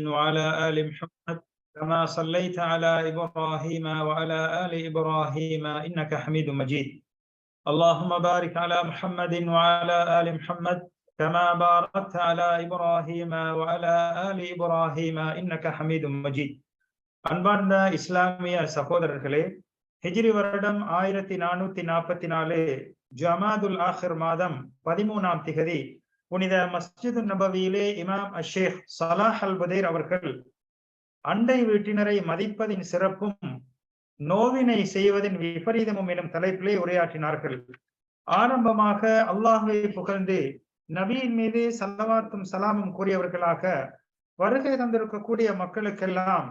وعلى آل محمد كما صليت على إبراهيم وعلى آل إبراهيم إنك حميد مجيد. اللهم بارك على محمد وعلى آل محمد كما باركت على إبراهيم وعلى آل إبراهيم إنك حميد مجيد. அன்பார்ந்த இஸ்லாமிய சகோதரர்களே, ஹிஜ்ரி வருடம் 1444 ஜமாதுல் ஆஹிர் மாதம் 13ஆம் திகதி புனித மஸ்ஜிது நபவியிலே இமாம் அஷேக் சலாஹ் அல் புதைர் அவர்கள் அண்டை வீட்டினரை மதிப்பதின் சிறப்பும் நோவினை செய்வதின் விபரீதமும் எனும் தலைப்பிலே உரையாற்றினார்கள். ஆரம்பமாக அல்லாஹ்வை புகழ்ந்து நபியின் மீது ஸல்லவாத்தும் ஸலாமும் கூறியவர்களாக வருகை தந்திருக்கக்கூடிய மக்களுக்கெல்லாம்,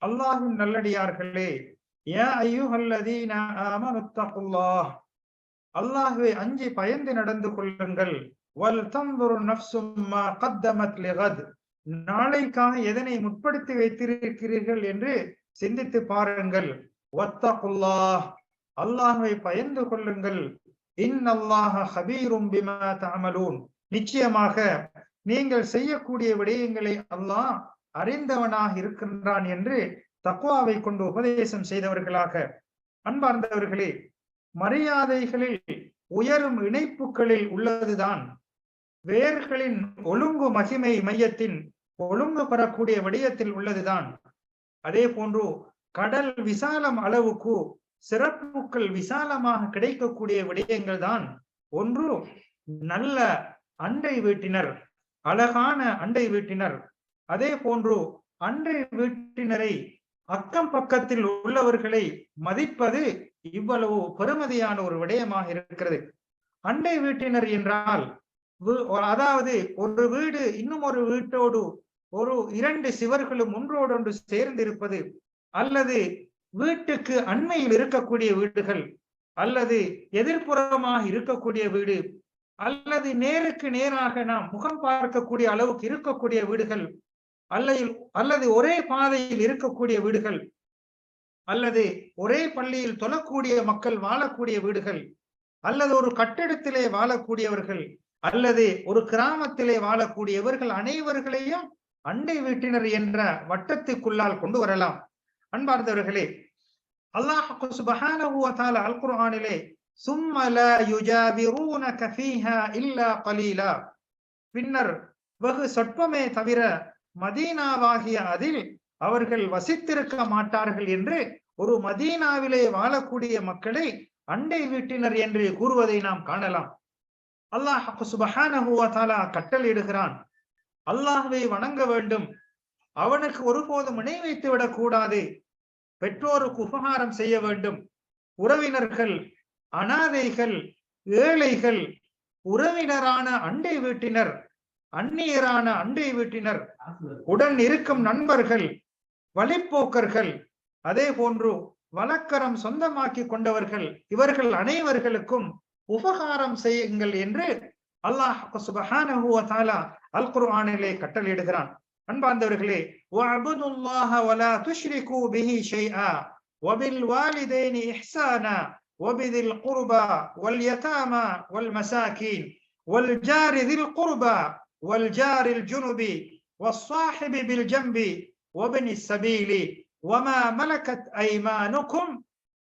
அல்லாஹ்வின் நல்லடியார்களே, யா அய்யுஹல்லதீன ஆமனுத்தகுல்லாஹ், அல்லாஹ்வை அஞ்சி பயந்து நடந்து கொள்ளுங்கள். வல் தன்துரு நஃப்சும் மா கத்தமத் லிகத், நாளைக்காக எதனை முற்படுத்தி வைத்திருக்கிறீர்கள் என்று சிந்தித்து பாருங்கள். வத்தகுல்லாஹ், அல்லாஹ்வை பயந்து கொள்ளுங்கள். இன்னல்லாஹ ஹபீரும் பிமா தஅமலூன், நிச்சயமாக நீங்கள் செய்யக்கூடிய விடயங்களை அல்லாஹ் அறிந்தவனாக இருக்கின்றான் என்று தக்வாவை கொண்டு உபதேசம் செய்தவர்களாக. அன்பார்ந்தவர்களே, மரியாதைகளில் உயரும் இணைப்புகளில் உள்ளதுதான் வேர்களின் ஒழுங்கு மகிமை மையத்தின் ஒழுங்கு பெறக்கூடிய விடயத்தில் உள்ளதுதான். அதே போன்று கடல் விசாலம் அளவுக்கு சிறப்புகள் விசாலமாக கிடைக்கக்கூடிய விடயங்கள் தான். ஒன்று, நல்ல அண்டை வீட்டினர், அழகான அண்டை வீட்டினர். அதே போன்று அண்டை வீட்டினரை, அக்கம் பக்கத்தில் உள்ளவர்களை மதிப்பது இவ்வளவு பெருமதியான ஒரு விடயமாக இருக்கிறது. அண்டை வீட்டினர் என்றால், அதாவது ஒரு வீடு இன்னும் ஒரு வீட்டோடு ஒரு இரண்டு சிவர்களும் ஒன்றோடொன்று சேர்ந்து இருப்பது, அல்லது வீட்டுக்கு அண்மையில் இருக்கக்கூடிய வீடுகள், அல்லது எதிர்ப்புறமாக இருக்கக்கூடிய வீடு, அல்லது நேருக்கு நேராக நாம் முகம் பார்க்கக்கூடிய அளவுக்கு இருக்கக்கூடிய வீடுகள், அல்லது ஒரே பாதையில் இருக்கக்கூடிய வீடுகள், அல்லது ஒரே பள்ளியில் தொழக்கூடிய மக்கள் வாழக்கூடிய வீடுகள், அல்லது ஒரு கட்டிடத்திலே வாழக்கூடியவர்கள், அல்லது ஒரு கிராமத்திலே வாழக்கூடியவர்கள் அனைவர்களையும் அண்டை வீட்டினர் என்ற வட்டத்துக்குள்ளால் கொண்டு வரலாம். அன்பார்ந்தவர்களே, அல்லாஹ் சுப்ஹானஹு வ தஆலா அல் குர்ஆனிலே சும்ம லா யுஜாவிரூனக ஃபீஹா இல்லா கலீலா, பின்னர் வெகு சொற்பமே தவிர மதீனாவாகிய அதில் அவர்கள் வசித்திருக்க மாட்டார்கள் என்று ஒரு மதீனாவிலே வாழக்கூடிய மக்களை அண்டை வீட்டினர் என்று கூறுவதை நாம் காணலாம். அல்லாஹ் சுப்ஹானஹு வ தஆலா கட்டளையிடுகிறான், அல்லாஹ்வை வணங்க வேண்டும், அவனுக்கு ஒருபோதும் இணை வைத்து விடக் கூடாது, பெற்றோருக்கு உபகாரம் செய்ய வேண்டும், உறவினர்கள், அனாதைகள், ஏழைகள், உறவினரான அண்டை வீட்டினர், அந்நியரான அண்டை வீட்டினர், உடன் இருக்கும் நண்பர்கள், வழிப்போக்கர்கள், அதே போன்று வழக்கரம் சொந்தமாக்கி கொண்டவர்கள், இவர்கள் அனைவர்களுக்கும் உபகாரம் செய்யுங்கள் என்று அல்லாஹ் சுப்ஹானஹு வ தஆலா அல் குர்ஆனிலே கட்டளையிடுகிறான். அன்பார்ந்தவர்களே, வஅபுதுல்லாஹ வலா துஷ்ரிகு பிஹி ஷைஆ வபில் வாலிதைனி இஹ்சானா வபிதில் குர்பா வல் யதாமா வல் மசாகீன் வல் ஜாரி தில் குர்பா வல் ஜாரில் ஜுனுபி வஸ்ஸாஹிபி பில் ஜம்பி வப்னிஸ் ஸபீலி வமா மலகத் ஐமானுக்கும்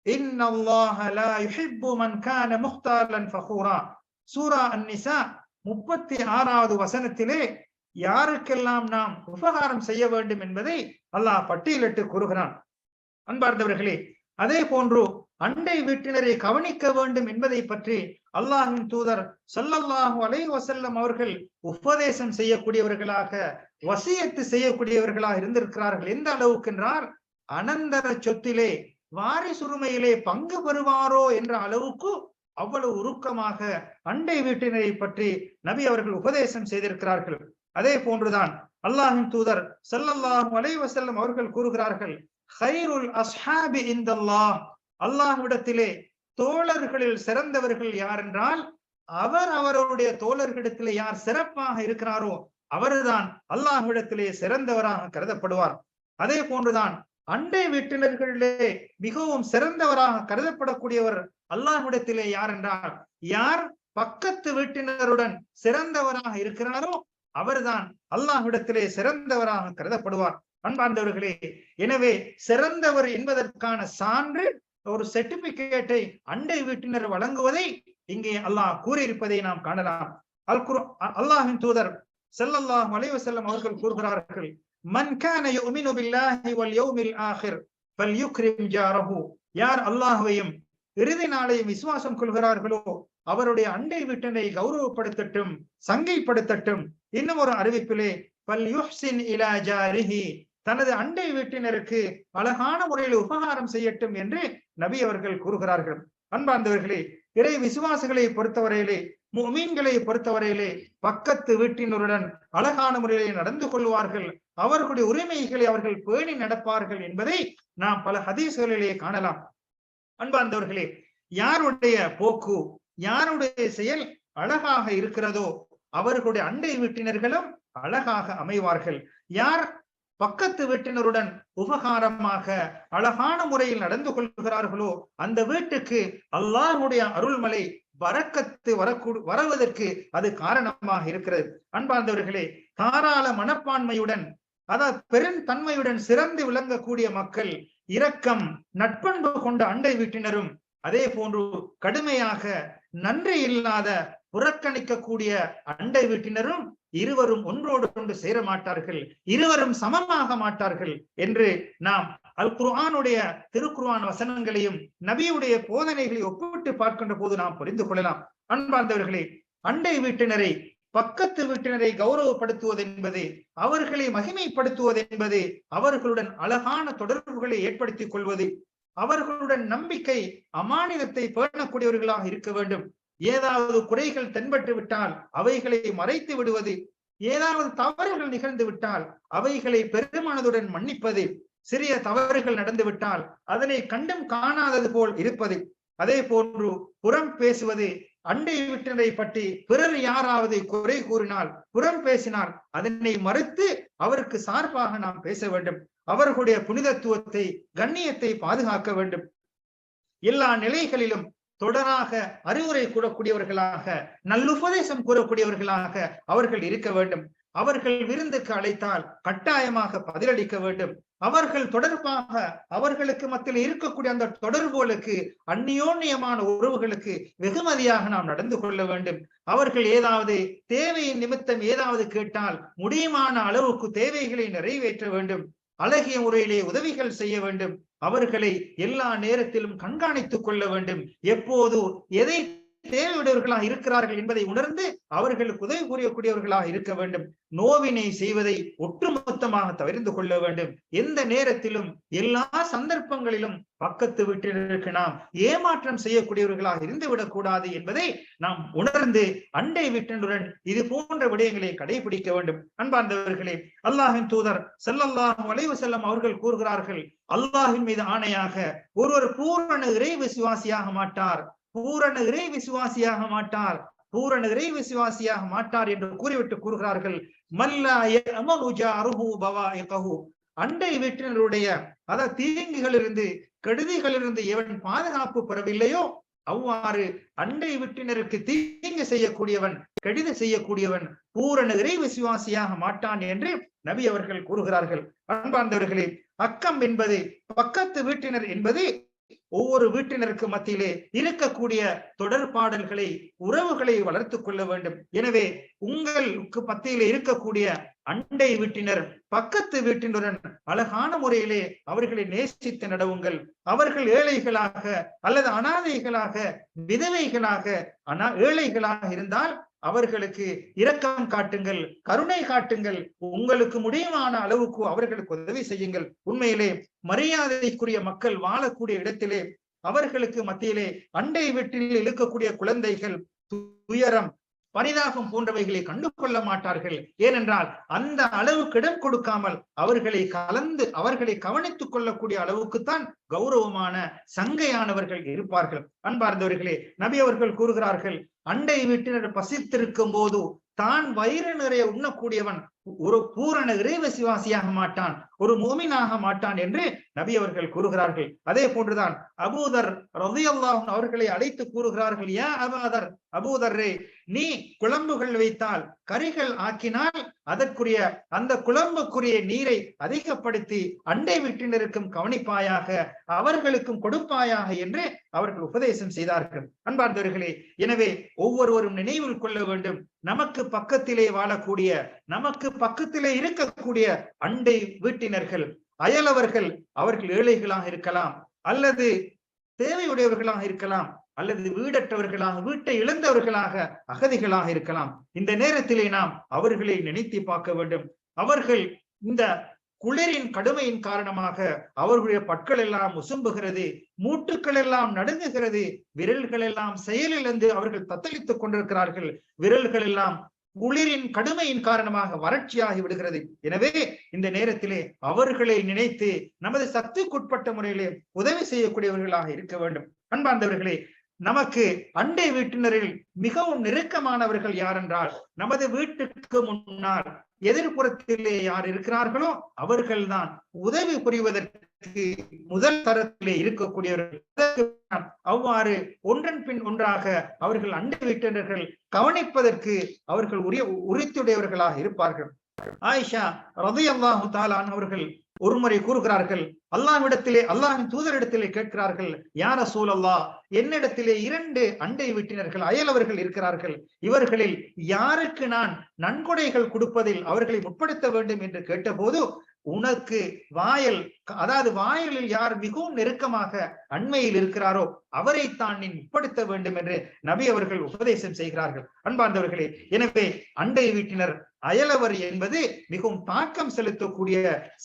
இன்னல்லாஹ லா யுஹிப்பு மன் கான முக்தாலன் ஃபഖூரா. சூரா அன்-நிசா 36வது வசனத்திலே யாருக்கெல்லாம் நாம் உபகாரம் செய்ய வேண்டும் என்பதை அல்லாஹ் பட்டியலிட்டு கூறுகிறான். அன்பார்ந்தவர்களே, அதே போன்று அண்டை வீட்டினரை கவனிக்க வேண்டும் என்பதை பற்றி அல்லாஹ்வின் தூதர் ஸல்லல்லாஹு அலைஹி வஸல்லம் அவர்கள் உபதேசம் செய்யக்கூடியவர்களாக, வசியத்து செய்யக்கூடியவர்களாக இருந்திருக்கிறார்கள். எந்த அளவுக்கு என்றால், அனந்தர சொத்திலே வாரிசுரிமையிலே பங்கு பெறுவாரோ என்ற அளவுக்கு அவ்வளவு உருக்கமாக அண்டை வீட்டினரை பற்றி நபி அவர்கள் உபதேசம் செய்திருக்கிறார்கள். அதே போன்றுதான் அல்லாஹ்வின் தூதர் ஸல்லல்லாஹு அலைஹி வஸல்லம் அவர்கள் கூறுகிறார்கள், கைருல் அஸ்ஹாபி இந்தல்லாஹ், அல்லாஹ்விடத்திலே தோழர்களில் சிறந்தவர்கள் யார் என்றால், அவருடைய தோழர்களிடத்திலே யார் சிறப்பாக இருக்கிறாரோ அவர்தான் அல்லாஹ்விடத்திலே சிறந்தவராக கருதப்படுவார். அதே போன்றுதான் அண்டை வீட்டினர்களிலே மிகவும் சிறந்தவராக கருதப்படக்கூடியவர் அல்லாஹ்விடத்திலே யார் என்றால், யார் பக்கத்து வீட்டினருடன் சிறந்தவராக இருக்கிறாரோ அவர்தான் அல்லாஹ்விடத்திலே சிறந்தவராக கருதப்படுவார். அன்பார்ந்தவர்களே, எனவே சிறந்தவர் என்பதற்கான சான்று ஒரு சர்டிபிகேட்டை அண்டை வீட்டினர் வழங்குவதை இங்கே அல்லாஹ் கூறியிருப்பதை நாம் காணலாம். அல்லாஹ்வின் தூதர் ஸல்லல்லாஹு அலைஹி வஸல்லம் அவர்கள் கூறுகிறார்கள், மன் கான யுமினு பில்லாஹி வல் யௌமில் ஆகிர் ஃபல்யுக்ரிம் ஜாரஹு. யார் அல்லாஹ்வையும் இறுதி நாளையும் விசுவாசம் கொள்கிறார்களோ அவருடைய அண்டை வீட்டினை கௌரவப்படுத்தட்டும், சங்கைப்படுத்தட்டும். இன்னும் ஒரு அறிவிப்பிலே ஃபல்யுஹ்சின் இலா ஜாரிஹி, தனது அண்டை வீட்டினருக்கு அழகான முறையில் உபகாரம் செய்யட்டும் என்று நபி அவர்கள் கூறுகிறார்கள். அன்பார்ந்தவர்களே, இறை விசுவாசிகளை பொறுத்தவரையிலே, முஃமின்களை பொறுத்தவரையிலே பக்கத்து வீட்டினருடன் அழகான முறையிலே நடந்து கொள்வார்கள், அவர்களுடைய உரிமைகளை அவர்கள் பேணி நடப்பார்கள் என்பதை நாம் பல ஹதீஸ்களிலே காணலாம். அன்பார்ந்தவர்களே, யாருடைய போக்கு, யாருடைய செயல் அழகாக இருக்கிறதோ அவர்களுடைய அண்டை வீட்டினர்களும் அழகாக அமைவார்கள். யார் பக்கத்து வீட்டினருடன் உபகாரமாக அழகான முறையில் நடந்து கொள்கிறார்களோ அந்த வீட்டுக்கு அல்லாஹ்வுடைய அருள்மலை பரக்கத்து வருவதற்கு அது காரணமாக இருக்கிறது. அன்பார்ந்தவர்களே, தாராள மனப்பான்மையுடன், அதாவது பெருந்தன்மையுடன் சிறந்து விளங்கக்கூடிய மக்கள், இரக்கம் நட்பண்பு கொண்ட அண்டை வீட்டினரும், அதே போன்று கடுமையாக நன்றி இல்லாத புறக்கணிக்கக்கூடிய அண்டை வீட்டினரும் இருவரும் ஒன்றோடு ஒன்று சேர மாட்டார்கள், இருவரும் சமமாக மாட்டார்கள் என்று நாம் அல் குர்ஆனுடைய திருக்குர்ஆன் வசனங்களையும் நபியுடைய போதனைகளை ஒப்பிட்டு பார்க்கின்ற போது நாம் புரிந்து கொள்ளலாம். அன்பார்ந்தவர்களே, அண்டை வீட்டினரை, பக்கத்து வீட்டினரை கௌரவப்படுத்துவது என்பது, அவர்களை மகிமைப்படுத்துவது என்பது, அவர்களுடன் அழகான தொடர்புகளை ஏற்படுத்திக் கொள்வது, அவர்களுடன் நம்பிக்கை அமானிதத்தை பேணக்கூடியவர்களாக இருக்க வேண்டும். ஏதாவது குறைகள் தென்பட்டு விட்டால் அவைகளை மறைத்து விடுவது, ஏதாவது தவறுகள் நிகழ்ந்து விட்டால் அவைகளை பெருமனதுடன் மன்னிப்பது, சிறிய தவறுகள் நடந்து விட்டால் அதனை கண்டும் காணாதது போல் இருப்பது, அதே போன்று புறம் பேசுவது, அண்டை வீட்டினரை பற்றி பிறர் யாராவது குறை கூறினால், புறம் பேசினால் அதனை மறுத்து அவருக்கு சார்பாக நாம் பேச வேண்டும். அவர்களுடைய புனிதத்துவத்தை, கண்ணியத்தை பாதுகாக்க வேண்டும். எல்லா நிலைகளிலும் தொடராக அறிவுரை கூறக்கூடியவர்களாக, நல்லுபதேசம் கூறக்கூடியவர்களாக அவர்கள் இருக்க வேண்டும். அவர்கள் விருந்துக்கு அழைத்தால் கட்டாயமாக பதிலளிக்க வேண்டும். அவர்கள் தொடர்பாக அவர்களுக்கு மத்தியில் இருக்கக்கூடிய அந்த தொடர்புகளுக்கு, அந்நியோன்யமான உறவுகளுக்கு வெகுமதியாக நாம் நடந்து கொள்ள வேண்டும். அவர்கள் ஏதாவது தேவையின் நிமித்தம் ஏதாவது கேட்டால் முடியுமான அளவுக்கு தேவைகளை நிறைவேற்ற வேண்டும். அழகிய முறையிலே உதவிகள் செய்ய வேண்டும். அவர்களை எல்லா நேரத்திலும் கண்காணித்துக் கொள்ள வேண்டும். எப்போது எதை தேவையுடையவர்களாக இருக்கிறார்கள் என்பதை உணர்ந்து அவர்களுக்கு உதவி புரியக்கூடியவர்களாக இருக்க வேண்டும். நோவினை செய்வதை ஒட்டுமொத்தமாக தவிர்த்து கொள்ள வேண்டும். எந்த நேரத்திலும் எல்லா சந்தர்ப்பங்களிலும் பக்கத்து வீட்டினருக்கு நாம் ஏமாற்றம் செய்யக்கூடியவர்களாக இருந்துவிடக் கூடாது என்பதை நாம் உணர்ந்து அண்டை வீட்டினருடன் இது போன்ற விடயங்களை கடைபிடிக்க வேண்டும். அன்பார்ந்தவர்களே, அல்லாஹ்வின் தூதர் ஸல்லல்லாஹு அலைஹி வஸல்லம் அவர்கள் கூறுகிறார்கள், அல்லாஹ்வின் மீது ஆணையாக ஒருவர் பூரண இறை விசுவாசியாக மாட்டார், பூரண இறை விசுவாசியாக மாட்டார், பூரண இறை விசுவாசியாக மாட்டார் என்று கூறிவிட்டு கூறுகிறார்கள், மல்லா யஅமனு ஜாருஹு பவாயிகஹு. அண்டை வீட்டினருடைய அதாவது தீங்குகளிலிருந்து, கெடுதிகளிலிருந்து எவன் பாதுகாப்பு பெறவில்லையோ அவ்வாறு அண்டை வீட்டினருக்கு தீங்கு செய்யக்கூடியவன், கெடுதி செய்யக்கூடியவன் பூரண இறை விசுவாசியாக மாட்டான் என்று நபி அவர்கள் கூறுகிறார்கள். அன்பார்ந்தவர்களே, அக்கம் என்பது, பக்கத்து வீட்டினர் என்பது ஒவ்வொரு வீட்டினருக்கு மத்தியிலே இருக்கக்கூடிய தொடர்பாடல்களை, உறவுகளை வளர்த்து கொள்ள வேண்டும். எனவே உங்களுக்கு மத்தியிலே இருக்கக்கூடிய அண்டை வீட்டினர், பக்கத்து வீட்டினருடன் அழகான முறையிலே அவர்களை நேசித்து நடவுங்கள். அவர்கள் ஏழைகளாக அல்லது அனாதைகளாக, விதவைகளாக, ஏழைகளாக இருந்தால் அவர்களுக்கு இரக்கம் காட்டுங்கள், கருணை காட்டுங்கள். உங்களுக்கு முடியுமான அளவுக்கு அவர்களுக்கு உதவி செய்யுங்கள். உண்மையிலே மரியாதைக்குரிய மக்கள் வாழக்கூடிய இடத்திலே அவர்களுக்கு மத்தியிலே அண்டை வீட்டில் இருக்கக்கூடிய குழந்தைகள் துயரம், பரிதாபம் போன்றவைகளை கண்டு கொள்ள மாட்டார்கள். ஏனென்றால் அந்த அளவுக்கு இடம் கொடுக்காமல் அவர்களை அவர்களை கவனித்துக் கொள்ளக்கூடிய அளவுக்குத்தான் கௌரவமான சங்கையானவர்கள் இருப்பார்கள். அன்பார்ந்தவர்களே, நபி அவர்கள் கூறுகிறார்கள், அண்டை வீட்டினர் பசித்திருக்கும் போது தான் வயிறு நிறைய உண்ணக்கூடியவன் ஒரு பூரண இறைவிசுவாசியாக மாட்டான், ஒரு முஃமினாக மாட்டான் என்று நபி அவர்கள் கூறுகிறார்கள். அதே போன்றுதான் அபூதர் ரலியல்லாஹு அன்ஹு அவர்களை அழைத்து கூறுகிறார்கள், யா அபூதர், அபூதர்ரே, நீ குழம்புகள் வைத்தால், கறிகள் ஆக்கினால் அதற்குரிய அந்த குழம்புக்குரிய நீரை அதிகப்படுத்தி அண்டை வீட்டினருக்கும் கவனிப்பாயாக, அவர்களுக்கும் கொடுப்பாயாக என்று அவர்கள் உபதேசம் செய்தார்கள். அன்பார்ந்தவர்களே, எனவே ஒவ்வொருவரும் நினைவில் கொள்ள வேண்டும், நமக்கு பக்கத்திலே வாழக்கூடிய, நமக்கு பக்கத்திலே இருக்கக்கூடிய அண்டை வீட்டினர்கள், அயலவர்கள், அவர்கள் ஏழைகளாக இருக்கலாம், அல்லது தேவையுடையவர்களாக இருக்கலாம், அல்லது வீடற்றவர்களாக, வீட்டை இழந்தவர்களாக, அகதிகளாக இருக்கலாம். இந்த நேரத்திலே நாம் அவர்களை நினைத்து பார்க்க வேண்டும். அவர்கள் இந்த குளிரின் கடுமையின் காரணமாக அவர்களுடைய பற்கள் எல்லாம் உசும்புகிறது, மூட்டுக்கள் எல்லாம் நடுங்குகிறது, விரல்கள் எல்லாம் செயலிழந்து அவர்கள் தத்தளித்துக் கொண்டிருக்கிறார்கள், விரல்கள் எல்லாம் குளிரின் கடுமையின் காரணமாக வறட்சியாகி விடுகிறது. எனவே இந்த நேரத்திலே அவர்களை நினைத்து நமது சக்திக்குட்பட்ட முறையிலே உதவி செய்யக்கூடியவர்களாக இருக்க வேண்டும். அன்பார்ந்தவர்களே, நமக்கு அண்டை வீட்டினரில் மிகவும் நெருக்கமானவர்கள் யார் என்றால், நமது வீட்டுக்கு முன்னால் எதிர்ப்புறத்திலே யார் இருக்கிறார்களோ அவர்கள்தான் உதவி புரிவதற்கு முதல் தரத்திலே இருக்கக்கூடியவர்கள். அவ்வாறு ஒன்றன் பின் ஒன்றாக அவர்கள் அண்டை வீட்டினர்கள் கவனிப்பதற்கு அவர்கள் உரித்துடையவர்களாக இருப்பார்கள். ஆயிஷா ரலியல்லாஹு தஆலா அன்ஹா அவர்கள் ஒருமுறை கூறுகிறார்கள், அல்லாஹ்விடத்திலே, அல்லாஹ்வின் தூதரிடத்திலே கேட்கிறார்கள், யா ரசூலல்லாஹ், என்னிடத்திலே 2 அண்டை வீட்டினர்கள், அயலவர்கள் இருக்கிறார்கள், இவர்களில் யாருக்கு நான் நன்கொடைகள் கொடுப்பதில் அவர்களை முற்படுத்த வேண்டும் என்று கேட்டபோது, உனக்கு வாயல், அதாவது வாயலில் யார் மிகவும் நெருக்கமாக அண்மையில் இருக்கிறாரோ அவரைத்தான் நீ முற்படுத்த வேண்டும் என்று நபி அவர்கள் உபதேசம் செய்கிறார்கள். அன்பார்ந்தவர்களே, எனவே அண்டை வீட்டினர், அயலவர் என்பது மிகவும் தாக்கம் செலுத்தக்கூடிய,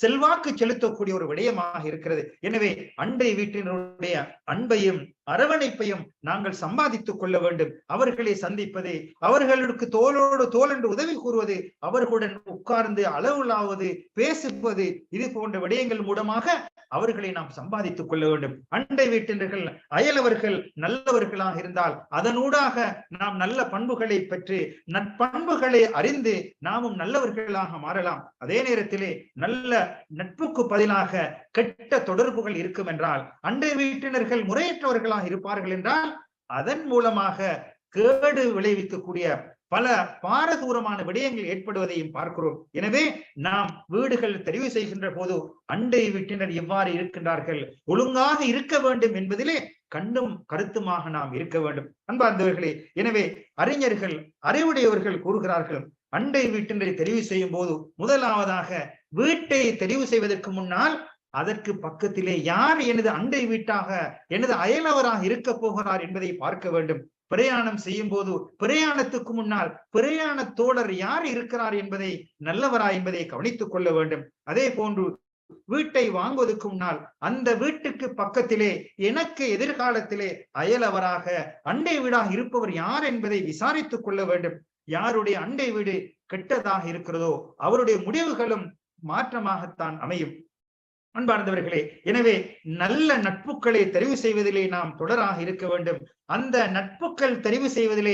செல்வாக்கு செலுத்தக்கூடிய ஒரு விடயமாக இருக்கிறது. எனவே அண்டை வீட்டினருடைய அன்பையும் அரவணைப்பையும் நாங்கள் சம்பாதித்துக் கொள்ள வேண்டும். அவர்களை சந்திப்பது, அவர்களுக்கு தோளோடு தோள் என்று உதவி கூறுவது, அவர்களுடன் உட்கார்ந்து அளவுலாவது, பேசுவது, இது போன்ற விடயங்கள் மூலமாக அவர்களை நாம் சம்பாதித்துக் கொள்ள வேண்டும். அண்டை வீட்டினர்கள், அயலவர்கள் நல்லவர்களாக இருந்தால் அதனூடாக நாம் நல்ல பண்புகளை பெற்று நற்பண்புகளை அறிந்து நாமும் நல்லவர்களாக மாறலாம். அதே நேரத்திலே நல்ல நட்புக்கு பதிலாக கெட்ட தொடர்புகள் இருக்கும் என்றால், அண்டை வீட்டினர்கள் முறையற்றவர்களாக இருப்பார்கள் என்றால் அதன் மூலமாக கேடு விளைவிக்கக்கூடிய பல பாரதூரமான விடயங்கள் ஏற்படுவதையும் பார்க்கிறோம். எனவே நாம் வீடுகள் தெரிவு செய்கின்ற போது அண்டை வீட்டினர் எவ்வாறு இருக்கின்றார்கள், ஒழுங்காக இருக்க வேண்டும் என்பதிலே கண்ணும் கருத்துமாக நாம் இருக்க வேண்டும். அன்பார்ந்தவர்களே, எனவே அறிஞர்கள், அறிவுடையவர்கள் கூறுகிறார்கள், அண்டை வீட்டினரை தெரிவு செய்யும் போது முதலாவதாக வீட்டை தெரிவு செய்வதற்கு முன்னால் அதற்கு பக்கத்திலே யார் எனது அண்டை வீட்டாக, எனது அயலவராக இருக்க போகிறார் என்பதை பார்க்க வேண்டும். பிரயாணம் செய்யும் போது பிரயாணத்துக்கு முன்னால் பிரயாண தோழர் யார் இருக்கிறார் என்பதை, நல்லவரா என்பதை கவனித்துக் கொள்ள வேண்டும். அதே போன்று வீட்டை வாங்குவதற்கு முன்னால் அந்த வீட்டுக்கு பக்கத்திலே எனக்கு எதிர்காலத்திலே அயலவராக, அண்டை வீடாக இருப்பவர் யார் என்பதை விசாரித்துக் கொள்ள வேண்டும். யாருடைய அண்டை வீடு கெட்டதாக இருக்கிறதோ அவருடைய முடிவுகளும் மாற்றமாகத்தான் அமையும். அன்பார்ந்தவர்களே, எனவே நல்ல நட்புகளை தெரிவு செய்வதிலே நாம் தொடராக இருக்க வேண்டும். அந்த நட்புகள் தெரிவு செய்வதிலே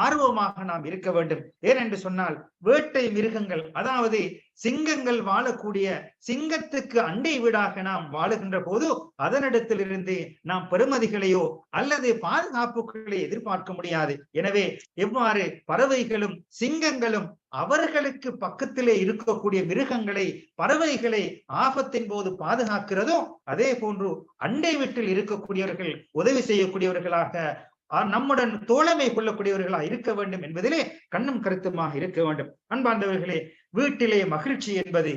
ஆர்வமாக நாம் இருக்க வேண்டும். ஏனென்று சொன்னால் வேட்டை மிருகங்கள், அதாவது சிங்கங்கள் வாழக்கூடிய, சிங்கத்துக்கு அண்டை வீடாக நாம் வாழுகின்ற போது அதனிடத்திலிருந்து நாம் பெறுமதிகளையோ அல்லது பாதுகாப்புகளை எதிர்பார்க்க முடியாது. எனவே எவ்வாறு பறவைகளும் சிங்கங்களும் அவர்களுக்கு பக்கத்திலே இருக்கக்கூடிய மிருகங்களை, பறவைகளை ஆபத்தின் போது பாதுகாக்கிறதோ அதே போன்று அண்டை வீட்டில் இருக்கக்கூடியவர்கள் உதவி செய்யக்கூடியவர்களாக, நம்முடன் தோழமை கொள்ளக்கூடியவர்களாக இருக்க வேண்டும் என்பதிலே கண்ணும் கருத்துமாக இருக்க வேண்டும். அன்பார்ந்தவர்களே, வீட்டிலே மகிழ்ச்சி என்பது,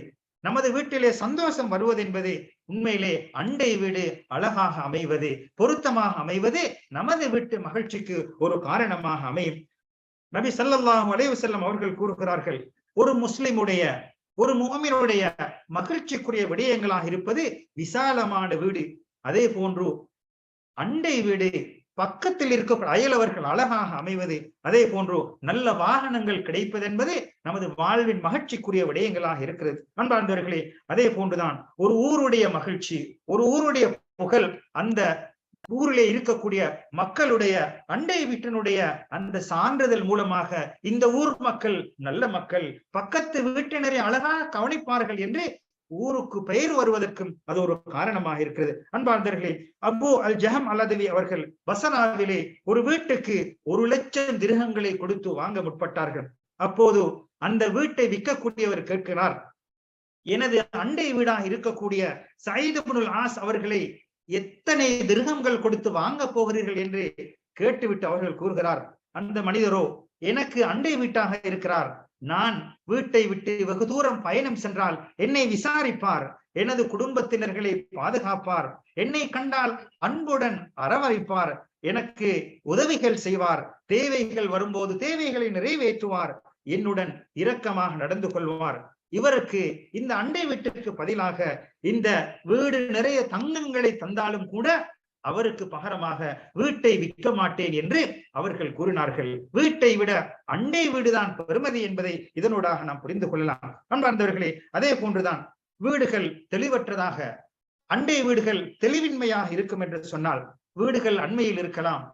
நமது வீட்டிலே சந்தோஷம் வருவது என்பது உண்மையிலே அண்டை வீடு அழகாக அமைவது, பொருத்தமாக அமைவது நமது வீட்டு மகிழ்ச்சிக்கு ஒரு காரணமாக அமையும். நபி ஸல்லல்லாஹு அலைஹி வஸல்லம் அவர்கள் கூறுகிறார்கள், ஒரு முஸ்லிமுடைய, ஒரு முஃமினுடைய மகிழ்ச்சிக்குரிய விடயங்களாக இருப்பது விசாலமான வீடு, அதே போன்று அண்டை வீடு, பக்கத்தில் இருக்க அயலவர்கள் அழகாக அமைவது, அதே போன்று நல்ல வாகனங்கள் கிடைப்பது என்பது நமது வாழ்வின் மகிழ்ச்சிக்குரிய விடயங்களாக இருக்கிறது. அன்பார்ந்தவர்களே, அதே போன்றுதான் ஒரு ஊருடைய மகிழ்ச்சி, ஒரு ஊருடைய புகழ், அந்த ஊரிலே இருக்கக்கூடிய மக்களுடைய அண்டை வீட்டினுடைய அந்த சான்றிதழ் மூலமாக இந்த ஊர் மக்கள் நல்ல மக்கள், பக்கத்து வீட்டினரை அழகாக கவனிப்பார்கள் என்று ஊருக்கு பெயர் வருவதற்கும் அது ஒரு காரணமாக இருக்கிறது. அன்பார்ந்தர்களே, அபு அல் ஜஹம் அல்லதவி அவர்கள் பசராவிலே ஒரு வீட்டுக்கு 1,00,000 திர்ஹங்களை கொடுத்து வாங்க முற்பட்டார்கள். அப்போது அந்த வீட்டை விற்கக்கூடியவர் கேட்கிறார், எனது அண்டை வீடாக இருக்கக்கூடிய சயீத் இப்னுல் ஆஸ் அவர்களை எத்தனை திர்ஹங்கள் கொடுத்து வாங்க போகிறீர்கள் என்று கேட்டுவிட்டு அவர்கள் கூறுகிறார், அந்த மனிதரோ எனக்கு அண்டை வீட்டாக இருக்கிறார், நான் வீட்டை விட்டு வெகு தூரம் பயணம் சென்றால் என்னை விசாரிப்பார், எனது குடும்பத்தினர்களை பாதுகாப்பார், என்னை கண்டால் அன்புடன் அரவணைப்பார், எனக்கு உதவிகள் செய்வார், தேவைகள் வரும்போது தேவைகளை நிறைவேற்றுவார், என்னுடன் இரக்கமாக நடந்து கொள்வார். இவருக்கு இந்த அண்டை வீட்டுக்கு பதிலாக இந்த வீடு நிறைய தங்கங்களை தந்தாலும் கூட அவருக்கு பகரமாக வீட்டை விற்க மாட்டேன் என்று அவர்கள் கூறினார்கள். வீட்டை விட அண்டை வீடுதான் பெருமதி என்பதை இதனூடாக நாம் புரிந்து கொள்ளலாம். அன்பார்ந்தவர்களே, அதே போன்றுதான் வீடுகள் தெளிவற்றதாக, அண்டை வீடுகள் தெளிவின்மையாக இருக்கும் என்று சொன்னால், வீடுகள் அண்மையில் இருக்கலாம்,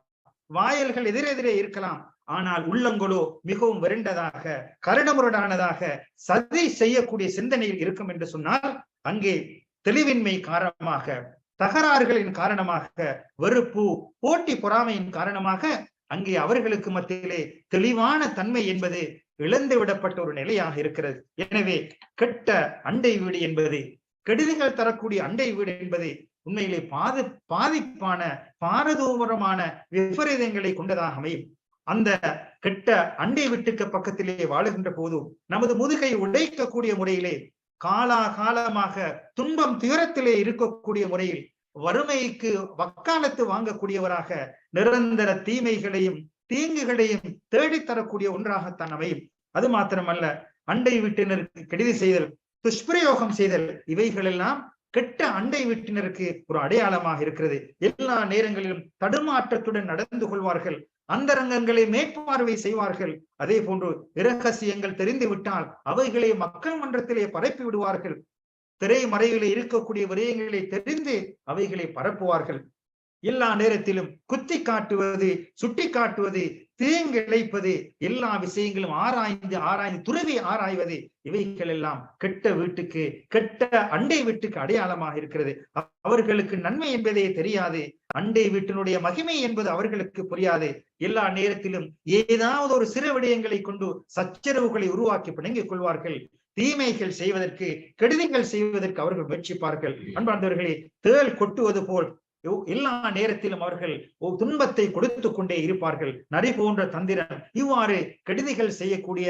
வாயல்கள் எதிரெதிரே இருக்கலாம், ஆனால் உள்ளங்களோ மிகவும் விரண்டதாக, கரடுமுரடானதாக, சதி செய்யக்கூடிய சிந்தனையில் இருக்கும் என்று சொன்னால், அங்கே தெளிவின்மை காரணமாக, தகராறுகளின் காரணமாக, வெறுப்பு, போட்டி பொறாமையின் காரணமாக அங்கே அவர்களுக்கு மத்தியிலே தெளிவான தன்மை என்பது இழந்து விடப்பட்ட ஒரு நிலையாக இருக்கிறது. எனவே கெட்ட அண்டை வீடு என்பது, கெடுதிகள் தரக்கூடிய அண்டை வீடு என்பது உண்மையிலே பாதிப்பான பாரதூரமான விபரீதங்களை கொண்டதாக அமையும். அந்த கெட்ட அண்டை வீட்டுக்கு பக்கத்திலே வாழுகின்ற போது நமது முதுகை உடைக்கக்கூடிய முறையிலே, காலாகாலமாக துன்பம் துயரத்திலே இருக்கக்கூடிய முறையில், வறுமைக்கு வக்காலத்து வாங்கக்கூடியவராக, நிரந்தர தீமைகளையும் தீங்குகளையும் தேடித்தரக்கூடிய ஒன்றாகத்தான் அமையும். அது மாத்திரமல்ல, அண்டை வீட்டினருக்கு கெடுதி செய்தல், துஷ்பிரயோகம் செய்தல், இவைகள் எல்லாம் கெட்ட அண்டை வீட்டினருக்கு ஒரு அடையாளமாக இருக்கிறது. எல்லா நேரங்களிலும் தடுமாற்றத்துடன் நடந்து கொள்வார்கள், அந்தரங்கங்களை மேற்பார்வை செய்வார்கள். அதே போன்று இரகசியங்கள் தெரிந்து விட்டால் அவைகளை மக்கள் மன்றத்திலே பரப்பி விடுவார்கள். திரைமறைவிலே இருக்கக்கூடிய விடயங்களை தெரிந்து அவைகளை பரப்புவார்கள். எல்லா நேரத்திலும் குத்தி காட்டுவது, சுட்டி காட்டுவது, தீங்கு இழைப்பது, எல்லா விஷயங்களும் ஆராய்ந்து துறவி ஆராய்வது, இவைகள் எல்லாம் கெட்ட வீட்டுக்கு, கெட்ட அண்டை வீட்டுக்கு அடையாளமாக இருக்கிறது. அவர்களுக்கு நன்மை என்பதே தெரியாது, அண்டை வீட்டினுடைய மகிமை என்பது அவர்களுக்கு புரியாது. எல்லா நேரத்திலும் ஏதாவது ஒரு சிறு விடயங்களை கொண்டு சச்சரவுகளை உருவாக்கி பிணங்கிக் கொள்வார்கள். தீமைகள் செய்வதற்கு, கெடுதிகள் செய்வதற்கு அவர்கள் முயற்சிப்பார்கள். அன்பார்ந்தவர்களே, தேள் கொட்டுவது போல் எல்லா நேரத்திலும் அவர்கள் துன்பத்தை கொடுத்து கொண்டே இருப்பார்கள். நரி போன்ற தந்திரம். இவ்வாறு கெடுதிகள் செய்யக்கூடிய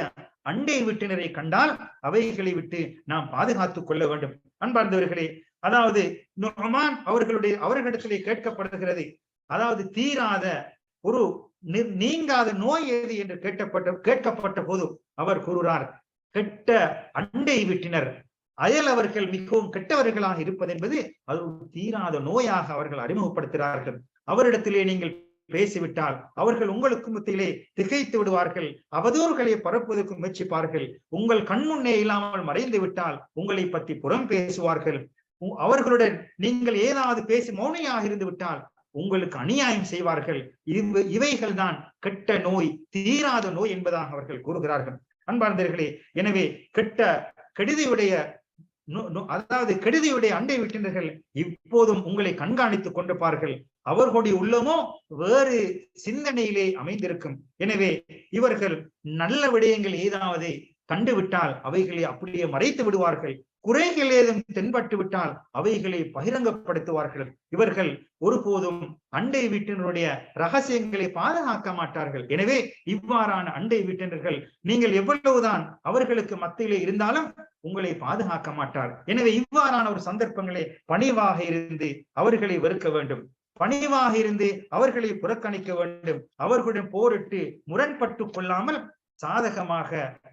அண்டை வீட்டினரை கண்டால் அவைகளை விட்டு நாம் பாதுகாத்துக் கொள்ள வேண்டும். அன்பார்ந்தவர்களே, அதாவது நுஅமான் அவர்களிடத்திலே கேட்கப்படுகிறது, அதாவது தீராத ஒரு நீங்காத நோய் ஏது என்று கேட்கப்பட்ட போது அவர் கூறுகிறார், கெட்ட அண்டை வீட்டினர், அயலவர்கள் மிகவும் கெட்டவர்களாக இருப்பது என்பது அது ஒரு தீராத நோயாக அவர்கள் அறிமுகப்படுத்துகிறார்கள். அவரிடத்திலே நீங்கள் பேசிவிட்டால் அவர்கள் உங்களுக்கு மத்தியிலே திகைத்து விடுவார்கள், அவதூறுகளை பரப்புவதற்கு முயற்சிப்பார்கள். உங்கள் கண்முன்னே இல்லாமல் மறைந்து விட்டால் உங்களை பற்றி புறம் பேசுவார்கள். அவர்களுடன் நீங்கள் ஏதாவது பேசி மௌனியாக இருந்து விட்டால் உங்களுக்கு அநியாயம் செய்வார்கள். இவைகள் தான் கெட்ட நோய், தீராத நோய் என்பதாக அவர்கள் கூறுகிறார்கள். அன்பார்ந்தவர்களே, எனவே கெடுதியுடைய அண்டை வீட்டினர்கள் இப்போதும் உங்களை கண்காணித்துக் கொண்டிருப்பார்கள். அவர்களுடைய உள்ளமோ வேறு சிந்தனையிலே அமைந்திருக்கும். எனவே இவர்கள் நல்ல விடயங்கள் ஏதாவது கண்டுவிட்டால் அவைகளை அப்படியே மறைத்து விடுவார்கள். குறைகள் ஏதும் தென்பட்டு விட்டால் அவைகளை பகிரங்கப்படுத்துவார்கள். இவர்கள் ஒருபோதும் அண்டை வீட்டினருடைய ரகசியங்களை பாதுகாக்க மாட்டார்கள். எனவே இவ்வாறான அண்டை வீட்டினர்கள் நீங்கள் எவ்வளவுதான் அவர்களுக்கு மத்தியிலே இருந்தாலும் உங்களை பாதுகாக்க மாட்டார். எனவே இவ்வாறான ஒரு சந்தர்ப்பங்களே பணிவாக இருந்து அவர்களை வெறுக்க வேண்டும், பணிவாக இருந்து அவர்களை புறக்கணிக்க வேண்டும். அவர்களுடன் போரிட்டு முரண்பட்டு கொள்ளாமல் சாதகமாக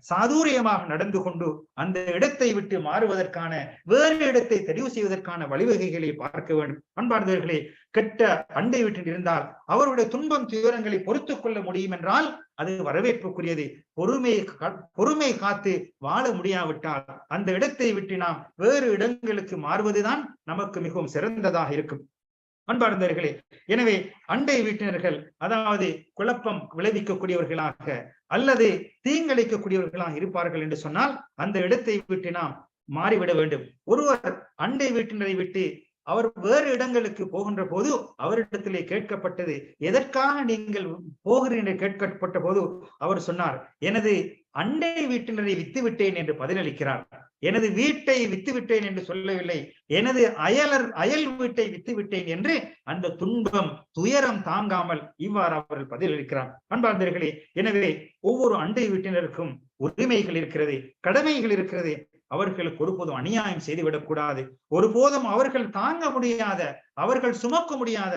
சாதுரியமாக நடந்து கொண்டு அந்த இடத்தை விட்டு மாறுவதற்கான, வேறு இடத்தை தெரிவு செய்வதற்கான வழிவகைகளை பார்க்க வேண்டும். அன்பார்ந்தவர்களே, கெட்ட அண்டை வீட்டில் இருந்தால் அவருடைய துன்பம் துயரங்களை பொறுத்துக் கொள்ள முடியும் என்றால் அது வரவேற்புக்குரியது. பொறுமை காத்து வாழ முடியாவிட்டால் அந்த இடத்தை விட்டு நாம் வேறு இடங்களுக்கு மாறுவதுதான் நமக்கு மிகவும் சிறந்ததாக இருக்கும். அன்பார்ந்தவர்களே, எனவே அண்டை வீட்டினர்கள் அதாவது குழப்பம் விளைவிக்கக்கூடியவர்களாக அல்லது தீங்கிழைக்கக்கூடியவர்களாக இருப்பார்கள் என்று சொன்னால் அந்த இடத்தை விட்டு நாம் மாறிவிட வேண்டும். ஒருவர் அண்டை வீட்டினரை விட்டு அவர் வேறு இடங்களுக்கு போகின்ற போது அவரிடத்திலே கேட்கப்பட்டது, எதற்காக நீங்கள் போகிறீர்கள் கேட்கப்பட்ட போது அவர் சொன்னார், எனது அண்டை வீட்டினரை வித்து விட்டேன் என்று பதிலளிக்கிறார். எனது வீட்டை வித்து விட்டேன் என்று சொல்லவில்லை, எனது அயல் வீட்டை வித்து விட்டேன் என்று அந்த துன்பம் துயரம் தாங்காமல் இவ்வாறு அவர்கள் பதிலளிக்கிறார். அன்பார்ந்தவர்களே, எனவே ஒவ்வொரு அண்டை வீட்டினருக்கும் உரிமைகள் இருக்கிறது, கடமைகள் இருக்கிறது. அவர்களுக்கு ஒருபோதும் அநியாயம் செய்துவிடக் கூடாது. ஒருபோதும் அவர்கள் தாங்க முடியாத, அவர்கள் சுமக்க முடியாத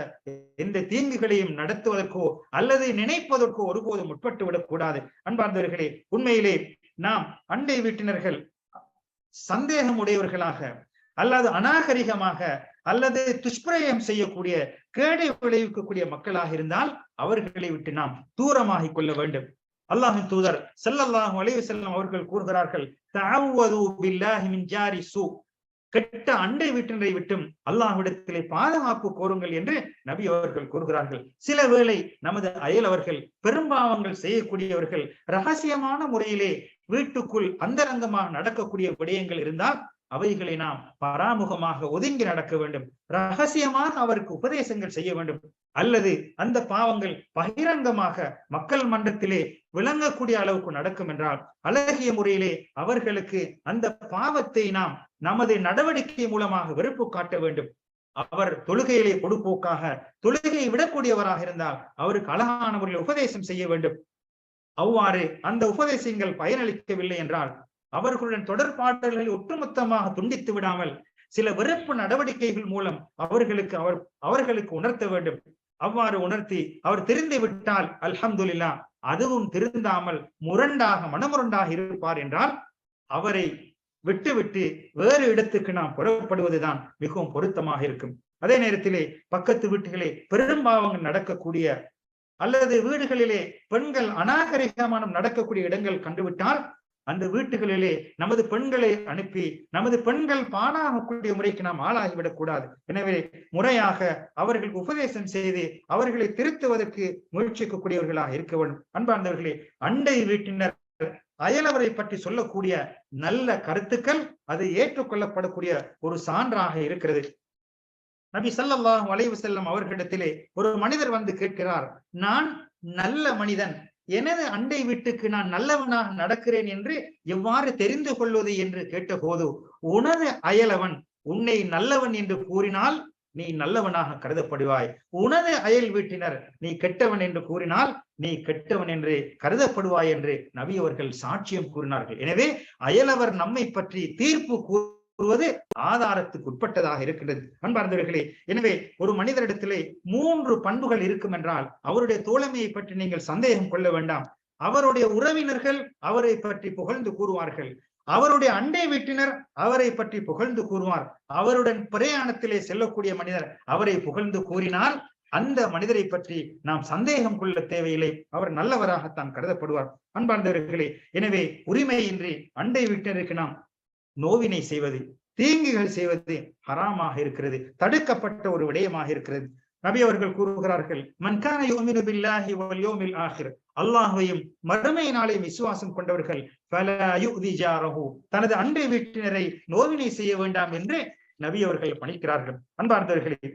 எந்த தீங்குகளையும் நடத்துவதற்கோ அல்லது நினைப்பதற்கோ ஒருபோதும் முற்பட்டு விடக் கூடாது. அன்பார்ந்தவர்களே, உண்மையிலே நாம் அண்டை வீட்டினர்கள் சந்தேகம் உடையவர்களாக அல்லது அநாகரிகமாக அல்லது துஷ்பிரயம் செய்யக்கூடிய கேடை விளைவிக்கக்கூடிய மக்களாக இருந்தால் அவர்களை விட்டு நாம் தூரமாகிக் கொள்ள வேண்டும். அல்லாஹ்வின் தூதர் ஸல்லல்லாஹு அலைஹி வஸல்லம் அவர்கள் கூறுகிறார்கள், தஅவ்வது பில்லாஹி மின் ஜாரி சூ, கெட்ட அண்டை வீட்டினரை விட்டும் அல்லாஹ்விடத்திலே பாதுகாப்பு கோருங்கள் என்று நபி அவர்கள் கூறுகிறார்கள். சில வேளை நமது அயலவர்கள் பெரும்பாவங்கள் செய்யக்கூடியவர்கள் ரகசியமான முறையிலே வீட்டுக்குள் அந்தரங்கமாக நடக்கக்கூடிய விடயங்கள் இருந்தால் அவைகளை நாம் பராமுகமாக ஒதுங்கி நடக்க வேண்டும். ரகசியமாக அவருக்கு உபதேசங்கள் செய்ய வேண்டும். அல்லது அந்த பாவங்கள் பகிரங்கமாக மக்கள் மன்றத்திலே விளங்கக்கூடிய அளவுக்கு நடக்கும் என்றால் அழகிய முறையிலே அவர்களுக்கு அந்த பாவத்தை நாம் நமது நடவடிக்கை மூலமாக வெறுப்பு காட்ட வேண்டும். அவர் தொழுகையிலே பொடுப்போக்காக தொழுகையை விடக்கூடியவராக இருந்தால் அவருக்கு அழகான முறையில் உபதேசம் செய்ய வேண்டும். அவ்வாறு அந்த உபதேசங்கள் பயனளிக்கவில்லை என்றால் அவர்களுடன் தொடர்பாடல்களை ஒட்டுமொத்தமாக துண்டித்து விடாமல் சில வெறுப்பு நடவடிக்கைகள் மூலம் அவர்களுக்கு உணர்த்த வேண்டும். அவ்வாறு உணர்த்தி அவர் திருந்தி விட்டால் அல்ஹம்துலில்லாஹ், அதுவும் திருந்தாமல் மனமுரண்டாக இருப்பார் என்றால் அவரை விட்டு வேறு இடத்துக்கு நாம் புறப்படுவதுதான் மிகவும் பொருத்தமாக இருக்கும். அதே நேரத்திலே பக்கத்து வீட்டுகளே பெரும்பாவங்கள் நடக்கக்கூடிய அல்லது வீடுகளிலே பெண்கள் அநாகரிகமான நடக்கக்கூடிய இடங்கள் கண்டுவிட்டால் அந்த வீட்டுகளிலே நமது பெண்களை அனுப்பி நமது பெண்கள் பாழாகக்கூடிய முறைக்கு நாம் ஆளாகிவிடக் கூடாது. எனவே முறையாக அவர்களுக்கு உபதேசம் செய்து அவர்களை திருத்துவதற்கு முயற்சிக்கக்கூடியவர்களாக இருக்க வேண்டும். அன்பார்ந்தவர்களே, அண்டை வீட்டினர் அயலவரை பற்றி சொல்லக்கூடிய நல்ல கருத்துக்கள் அது ஏற்றுக்கொள்ளப்படக்கூடிய ஒரு சான்றாக இருக்கிறது. நபி ஸல்லல்லாஹு அலைஹி வஸல்லம் அவர்களிடத்திலே ஒரு மனிதர் வந்து கேட்கிறார், நான் நல்ல மனிதன், எனது அண்டை வீட்டுக்கு நான் நல்லவனாக நடக்கிறேன் என்று எவ்வாறு தெரிந்து கொள்வது என்று கேட்டபோது, உனது அயலவன் உன்னை நல்லவன் என்று கூறினால் நீ நல்லவனாக கருதப்படுவாய், உனது அயல் வீட்டினர் நீ கெட்டவன் என்று கூறினால் நீ கெட்டவன் என்று கருதப்படுவாய் என்று நபி அவர்கள் சாட்சியம் கூறினார்கள். எனவே அயலவர் நம்மை பற்றி தீர்ப்பு கூறுவது ஆதாரத்துக்கு உட்பட்டதாக இருக்கிறது. அன்பார்ந்தவர்களே, எனவே ஒரு மனிதரிடத்திலே 3 பண்புகள் இருக்கும் என்றால் அவருடைய தோழமையை பற்றி நீங்கள் சந்தேகம் கொள்ள வேண்டாம். அவருடைய உறவினர்கள் அவரை பற்றி புகழ்ந்து கூறுவார்கள், அவருடைய அண்டை வீட்டினர் அவரை பற்றி புகழ்ந்து கூறுவார், அவருடன் பிரயாணத்திலே செல்லக்கூடிய மனிதர் அவரை புகழ்ந்து கூறினால் அந்த மனிதரை பற்றி நாம் சந்தேகம் கொள்ள தேவையில்லை, அவர் நல்லவராகத்தான் கருதப்படுவார். அன்பார்ந்தவர்களே, எனவே உரிமையின்றி அண்டை வீட்டினருக்கு நாம் நோவினை செய்வது, தீங்குகள் செய்வது ஹராமாக இருக்கிறது, தடுக்கப்பட்ட ஒரு விடயமாக இருக்கிறது. நபி அவர்கள் கூறுகிறார்கள், மன் கான யுமினு பில்லாஹி வல் யௌமில் ஆகிர், அல்லாஹ்வையும் மறுமை நாளையும் விசுவாசம் கொண்டவர்கள் ஃபலா யுதி ஜாரஹு, தனது அண்டை வீட்டினரை நோவினை செய்ய வேண்டாம் என்று நபி அவர்கள் பணிக்கிறார்கள். அன்பார்ந்தவர்களே,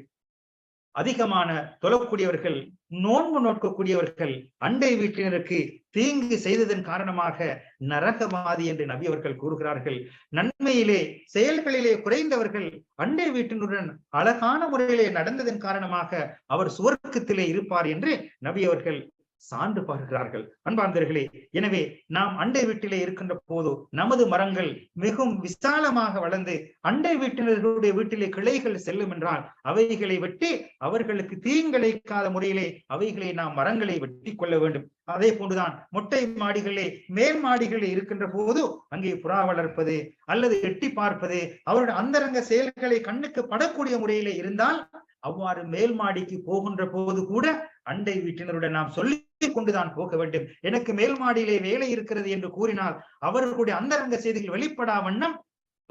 அதிகமான தொழக்கூடியவர்கள், நோன்பு நோக்கக்கூடியவர்கள் அண்டை வீட்டினருக்கு தீங்கு செய்ததன் காரணமாக நரகவாதி என்று நபி அவர்கள் கூறுகிறார்கள். நன்மையிலே செயல்களிலே குறைந்தவர்கள் அண்டை வீட்டினருடன் அழகான முறையிலே நடந்ததன் காரணமாக அவர் சுவர்க்கத்திலே இருப்பார் என்று நபி அவர்கள் சான்று பார்க்கிறார்கள். அன்பார்ந்தவர்களே, எனவே நாம் அண்டை வீட்டிலே இருக்கின்ற போது நமது மரங்கள் மிகவும் விசாலமாக வளர்ந்து அண்டை வீட்டினர்களுடைய வீட்டிலே கிளைகள் செல்லும் என்றால் அவைகளை வெட்டி அவர்களுக்கு தீங்கிழைக்காத முறையிலே அவைகளை நாம் மரங்களை வெட்டி கொள்ள வேண்டும். அதே போன்றுதான் மொட்டை மாடிகளே மேல் மாடிகளே இருக்கின்ற போது அங்கே புறா வளர்ப்பது அல்லது எட்டி பார்ப்பது அவருடைய அந்தரங்க செயல்களை கண்ணுக்கு படக்கூடிய முறையிலே இருந்தால் அவ்வாறு மேல் மாடிக்கு போகின்ற போது கூட அண்டை வீட்டினருடன் நாம் சொல்லிக் கொண்டுதான் போக வேண்டும். எனக்கு மேல் மாடியிலே வேலை இருக்கிறது என்று கூறினால் அவர்களுடைய அந்தரங்க செய்திகள் வெளிப்படா வண்ணம்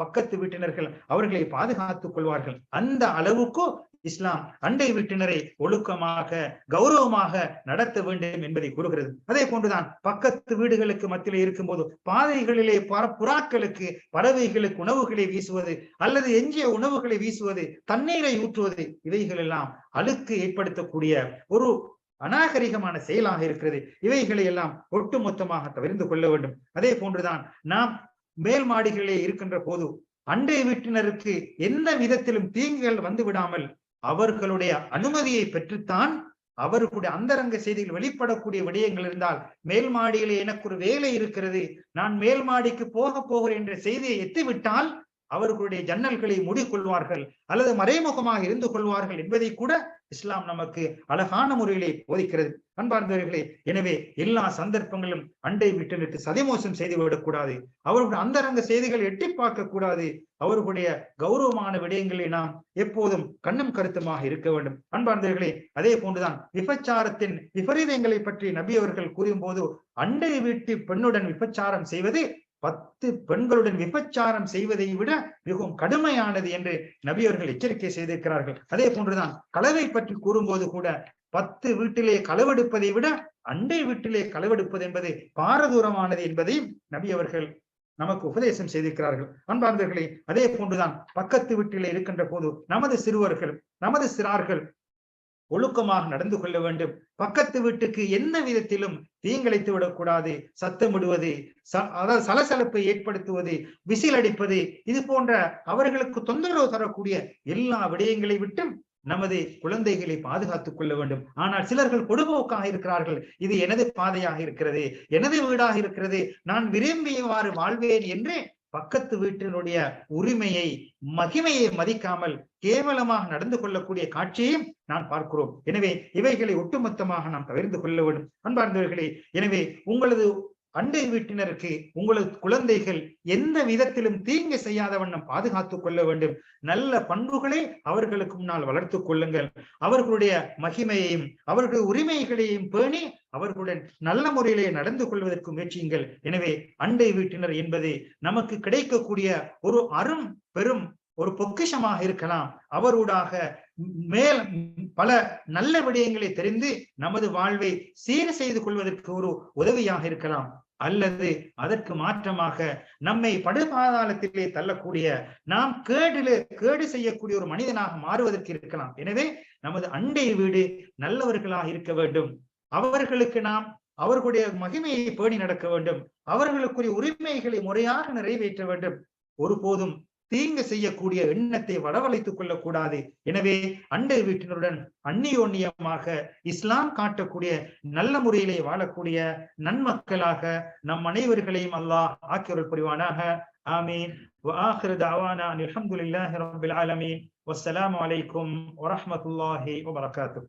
பக்கத்து வீட்டினர்கள் அவர்களை பாதுகாத்துக் கொள்வார்கள். அந்த அளவுக்கு இஸ்லாம் அண்டை வீட்டினரை ஒழுக்கமாக கௌரவமாக நடத்த வேண்டும் என்பதை கூறுகிறது. அதே போன்றுதான் பக்கத்து வீடுகளுக்கு மத்தியில் இருக்கும் போது பாதைகளிலே புறாக்களுக்கு பறவைகளுக்கு உணவுகளை வீசுவது அல்லது எஞ்சிய உணவுகளை வீசுவது, தண்ணீரை ஊற்றுவது, இவைகள் எல்லாம் அழுக்கு ஏற்படுத்தக்கூடிய ஒரு அநாகரிகமான செயலாக இருக்கிறது. இவைகளை எல்லாம் ஒட்டுமொத்தமாக தவிர்த்து கொள்ள வேண்டும். அதே போன்றுதான் நாம் மேல் மாடிகளிலே இருக்கின்ற போது அண்டை வீட்டினருக்கு எந்த விதத்திலும் தீங்குகள் வந்து விடாமல் அவர்களுடைய அனுமதியை பெற்றுத்தான் அவர்களுடைய அந்தரங்க செய்திகள் வெளிப்படக்கூடிய விடயங்கள் இருந்தால், மேல் மாடியிலே எனக்கு ஒரு வேலை இருக்கிறது, நான் மேல் மாடிக்கு போகிறேன் என்ற செய்தியை எத்திவிட்டால் அவர்களுடைய ஜன்னல்களை மூடிக்கொள்வார்கள் அல்லது மறைமுகமாக இருந்து கொள்வார்கள் என்பதை கூட இஸ்லாம் நமக்கு அழகான முறையிலே போதிக்கிறது. அன்பார்ந்தவர்களே, எனவே எல்லா சந்தர்ப்பங்களும் அண்டை வீட்டினருக்கு சதிமோசம் செய்து விடக்கூடாது, அவர்களுடைய அந்தரங்க செய்திகளை எட்டி பார்க்க கூடாது, அவர்களுடைய கௌரவமான விடயங்களை நாம் எப்போதும் கண்ணும் கருத்துமாக இருக்க வேண்டும். அன்பார்ந்தவர்களே, அதே போன்றுதான் விபச்சாரத்தின் விபரீதங்களை பற்றி நபி அவர்கள் கூறும் போது அண்டை வீட்டு பெண்ணுடன் விபச்சாரம் செய்வது 10 பெண்களுடன் விபச்சாரம் செய்வதை விட மிகவும் கடுமையானது என்று நபி அவர்கள் எச்சரிக்கை செய்திருக்கிறார்கள். அதே போன்றுதான் களவை பற்றி கூறும்போது கூட 10 வீட்டிலே களவெடுப்பதை விட அண்டை வீட்டிலே களவெடுப்பது என்பது பாரதூரமானது என்பதை நபி அவர்கள் நமக்கு உபதேசம் செய்திருக்கிறார்கள். அன்பார்ந்தவர்களே, அதே போன்றுதான் பக்கத்து வீட்டிலே இருக்கின்ற போது நமது சிறுவர்கள் நமது சிறார்கள் ஒழுக்கமாக நடந்து கொள்ள வேண்டும். பக்கத்து வீட்டுக்கு எந்த விதத்திலும் தீங்கிழைத்து விடக்கூடாது. சத்தமிடுவது, அதாவது சலசலப்பை ஏற்படுத்துவது, விசில் அடிப்பது, இது போன்ற அவர்களுக்கு தொந்தரவு தரக்கூடிய எல்லா விடயங்களை விட்டும் நமது குழந்தைகளை பாதுகாத்துக் கொள்ள வேண்டும். ஆனால் சிலர்கள் பொடுபோக்காக இருக்கிறார்கள். இது எனது பாதையாக இருக்கிறது, எனது வீடாக இருக்கிறது, நான் விரும்பியவாறு வாழ்வேன் என்று பக்கத்து வீட்டினுடைய உரிமையை மகிமையை மதிக்காமல் கேவலமாக நடந்து கொள்ளக்கூடிய காட்சியையும் நான் பார்க்கிறோம். எனவே இவைகளை ஒட்டுமொத்தமாக நாம் தவிர்த்து கொள்ள வேண்டும். அன்பார்ந்தவர்களே, எனவே உங்களது அண்டை வீட்டினருக்கு உங்களது குழந்தைகள் எந்த விதத்திலும் தீங்கு செய்யாத வண்ணம் பாதுகாத்துக் கொள்ள வேண்டும். நல்ல பண்புகளை அவர்களுக்கு முன்னால் வளர்த்துக் கொள்ளுங்கள். அவர்களுடைய மகிமையையும் அவர்களுடைய உரிமைகளையும் பேணி அவர்களுடன் நல்ல முறையிலே நடந்து கொள்வதற்கு முயற்சியுங்கள். எனவே அண்டை வீட்டினர் என்பது நமக்கு கிடைக்கக்கூடிய ஒரு அரும் பெரும் ஒரு பொக்கிஷமாக இருக்கலாம். அவரூடாக மேல் பல நல்ல விடயங்களை தெரிந்து நமது வாழ்வை சீர் செய்து கொள்வதற்கு ஒரு உதவியாக இருக்கலாம். அல்லது அதற்கு மாற்றமாக நம்மை படுபாதாளத்திலே தள்ளக்கூடிய, நாம் கேடு செய்யக்கூடிய ஒரு மனிதனாக மாறுவதற்கு இருக்கலாம். எனவே நமது அண்டை வீடு நல்லவர்களாக இருக்க வேண்டும். அவர்களுக்கு நாம் அவர்களுடைய மகிமையை பேணி நடக்க வேண்டும். அவர்களுக்குரிய உரிமைகளை முறையாக நிறைவேற்ற வேண்டும். ஒருபோதும் தீங்கு செய்யக்கூடிய எண்ணத்தை வரவழைத்துக் கொள்ளக்கூடாது. எனவே அண்டை வீட்டினருடன் அந்நியோன்யமாக இஸ்லாம் காட்டக்கூடிய நல்ல முறையிலே வாழக்கூடிய நன்மக்களாக நம் அனைவர்களையும் அல்லாஹ் ஆக்கியருள் புரிவானாக. ஆமீன். وآخر دعوانا أن الحمد لله رب العالمين والسلام عليكم ورحمة الله وبركاته.